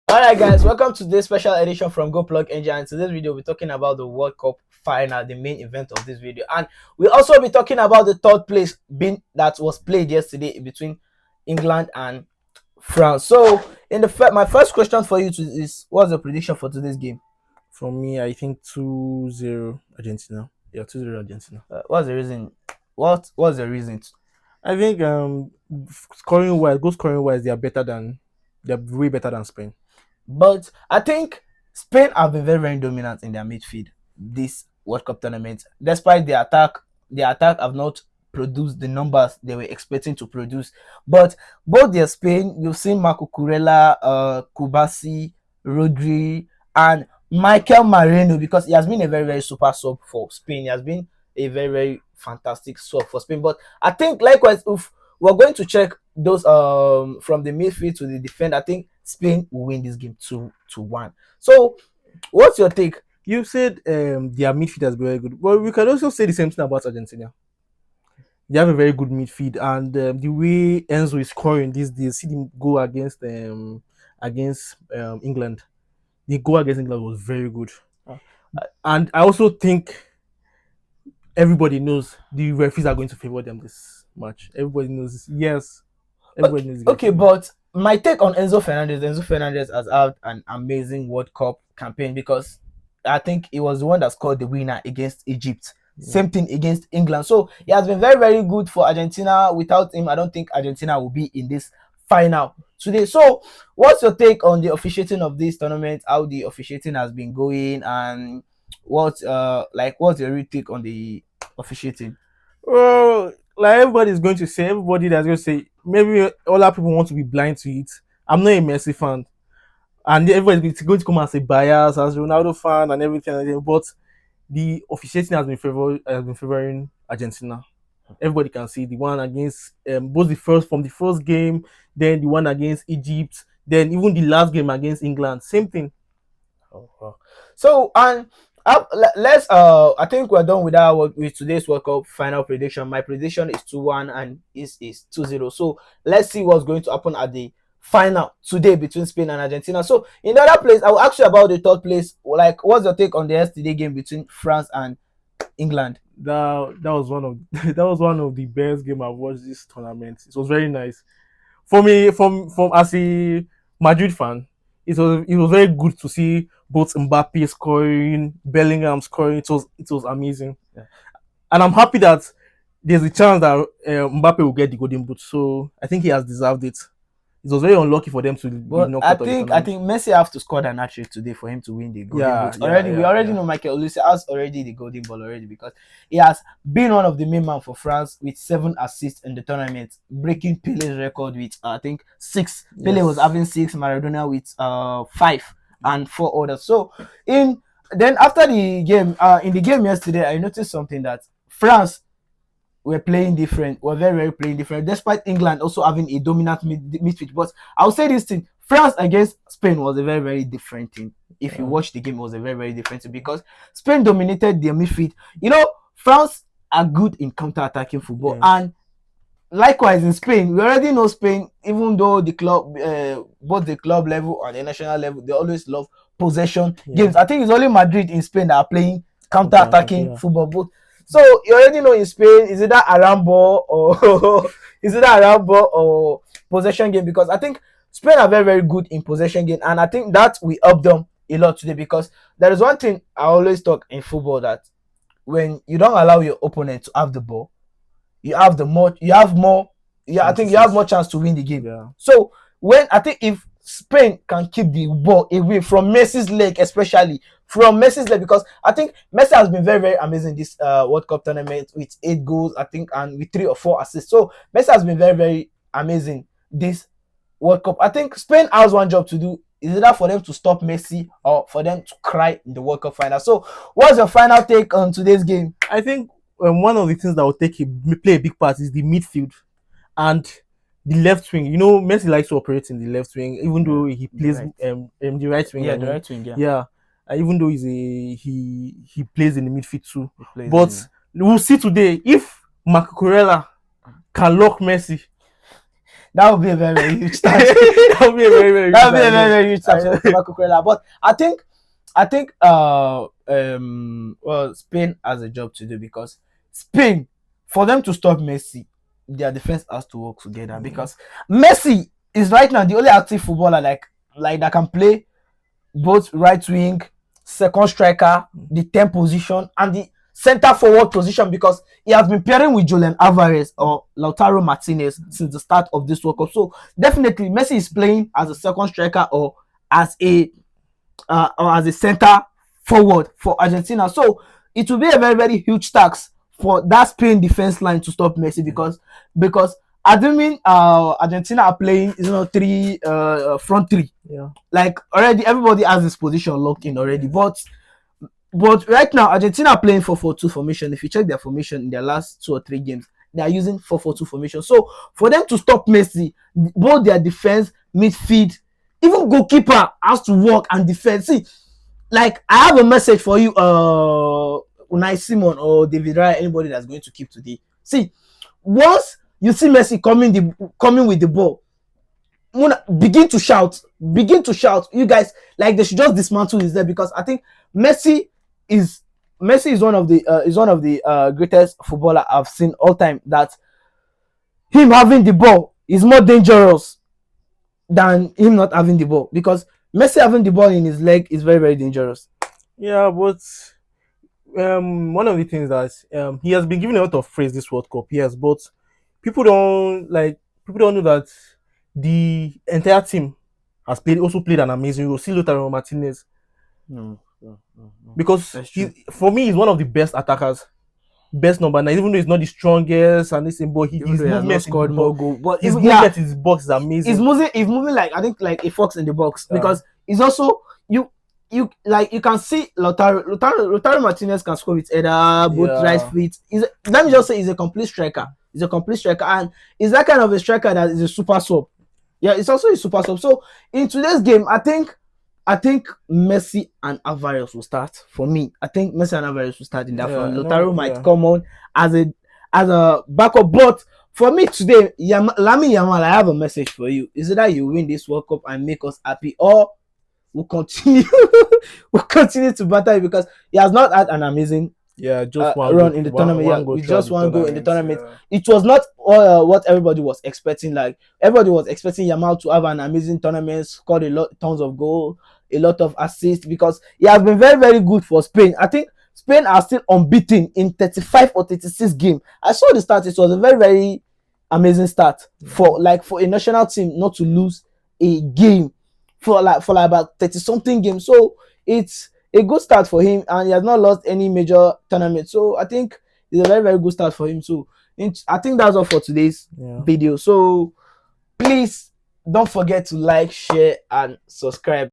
Alright guys, welcome to this special edition from Go Plug Engine. And today's video we're talking about the World Cup final, the main event of this video. And we'll also be talking about the third place being that was played yesterday between England and France. So in the my first question for you is what's the prediction for today's game? For me, I think 2-0 Argentina. Yeah, 2-0 Argentina. What's the reason? What's the reason? I think goal scoring wise, they're way better than Spain. But I think Spain have been very, very dominant in their midfield this World Cup tournament. Despite the attack have not produced the numbers they were expecting to produce. But both their Spain, you've seen Marco Curella, Kubasi, Rodri, and Michael Moreno, because he has been a very, very super sub for Spain. He has been a very, very fantastic sub for Spain. But I think likewise, if we're going to check those from the midfield to the defense, I think Spain will win this game 2-1. So, what's your take? You said their midfield has been very good. Well, we can also say the same thing about Argentina. They have a very good midfield, and the way Enzo is scoring these days, see him go against England. The goal against England was very good, and I also think everybody knows the referees are going to favor them this match. Everybody knows this. Yes, everybody knows. Okay, but my take on Enzo Fernandez has had an amazing World Cup campaign because I think he was the one that scored the winner against Egypt. Yeah. Same thing against England. So he has been very, very good for Argentina. Without him, I don't think Argentina will be in this final today. So what's your take on the officiating of this tournament? How the officiating has been going, and what's your real take on the officiating? Well, like everybody's going to say, everybody that's going to say, maybe all our people want to be blind to it. I'm not a Messi fan, and everybody's going to come and say bias as Ronaldo fan and everything. But the officiating has been favoring Argentina. Everybody can see the one against both the first game, then the one against Egypt, then even the last game against England. Same thing. Oh. So and let's I think we're done with today's World Cup final prediction. My prediction is 2-1 and is 2-0. So let's see what's going to happen at the final today between Spain and Argentina. So in the other place, I will ask you about the third place. Like, what's your take on the yesterday game between France and England? That was one of that was one of the best game I've watched this tournament. It was very nice. For me, from as a Madrid fan, it was very good to see both Mbappe scoring, Bellingham scoring. It was amazing, yeah. And I'm happy that there's a chance that Mbappe will get the golden boot. So I think he has deserved it. It was very unlucky for them to be knocked out. I think Messi have to score an hat-trick today for him to win the golden boot. We already know Michael Olise has already the golden ball already, because he has been one of the main man for France with 7 assists in the tournament, breaking Pele's record with I think 6. Yes. Pele was having 6, Maradona with 5 and 4 others. So then after the game, in the game yesterday, I noticed something that France were playing different. We're very, very playing different, despite England also having a dominant midfield. But I'll say this thing: France against Spain was a very, very different thing. If you watch the game, it was a very, very different thing because Spain dominated their midfield. You know, France are good in counter-attacking football, and likewise in Spain, we already know Spain. Even though the club, both the club level and the national level, they always love possession games. I think it's only Madrid in Spain that are playing counter-attacking football. But so you already know in Spain, is it that around ball or possession game? Because I think Spain are very, very good in possession game, and I think that will help them a lot today. Because there is one thing I always talk in football, that when you don't allow your opponent to have the ball, I think you have more chance to win the game. Yeah. So I think if Spain can keep the ball away from Messi's leg, especially from Messi's leg, because I think Messi has been very, very amazing this World Cup tournament with 8 goals, I think, and with 3 or 4 assists. So Messi has been very, very amazing this World Cup. I think Spain has one job to do. Is either for them to stop Messi or for them to cry in the World Cup final. So what's your final take on today's game? I think one of the things that will play a big part is the midfield and the left wing. You know, Messi likes to operate in the left wing, even though he plays the right wing. Yeah, the right wing. Yeah. Even though he plays in the midfield too. But we'll see today if Marco Curella can lock Messi. That would be a very, very huge start. That would be a very, very That would be a very, very huge start for Cucurella. But I think well, Spain has a job to do, because Spain, for them to stop Messi, their defense has to work together, because Messi is right now the only active footballer like that can play both right wing, second striker, the 10 position, and the center forward position, because he has been pairing with Julian Alvarez or Lautaro Martinez since the start of this World Cup. So definitely Messi is playing as a second striker or as a center forward for Argentina. So it will be a very, very huge task for that Spain defense line to stop Messi, because I don't mean Argentina are playing three front three. Yeah. Like already everybody has this position locked in already. But right now Argentina are playing 4-4-2 formation. If you check their formation in their last 2 or 3 games, they are using 4-4-2 formation. So for them to stop Messi, both their defense, midfield, even goalkeeper has to work and defend. See, like I have a message for you, Unai Simon or David Raya, anybody that's going to keep today. See, once you see Messi coming with the ball, begin to shout. You guys, like, they should just dismantle his there, because I think Messi is one of the greatest footballer I've seen all time. That him having the ball is more dangerous than him not having the ball, because Messi having the ball in his leg is very, very dangerous. Yeah, but one of the things that he has been given a lot of praise this World Cup, yes, but people don't know that the entire team has also played an amazing role. See Lautaro Martinez. No. Because for me, he's one of the best attackers, best number 9. Even though he's not the strongest and this, but his movement scored more goal. But his movement in his box is amazing. He's moving like, I think, like a fox in the box, because he's also you can see Lautaro Martinez can score with either both right feet. Let me just say, he's a complete striker. And he's that kind of a striker that is a super sub. Yeah, it's also a super sub. So in today's game, I think Messi and Alvarez will start. For me, I think Messi and Alvarez will start in that front. Lautaro might come on as a backup, but for me today, Lamine Yamal, I have a message for you. Is it that you win this World Cup and make us happy, or we'll continue to battle, because he has not had an amazing just one run in the tournament. Just one goal in the tournament. It was not what everybody was expecting. Like, everybody was expecting Yamal to have an amazing tournament, scored tons of goals, a lot of assists, because he has been very, very good for Spain. I think Spain are still unbeaten in 35 or 36 games. I saw the start. It was a very, very amazing start for a national team not to lose a game for about 30 something games. So it's a good start for him, and he has not lost any major tournament. So I think it's a very, very good start for him. So I think that's all for today's video. So please don't forget to like, share, and subscribe.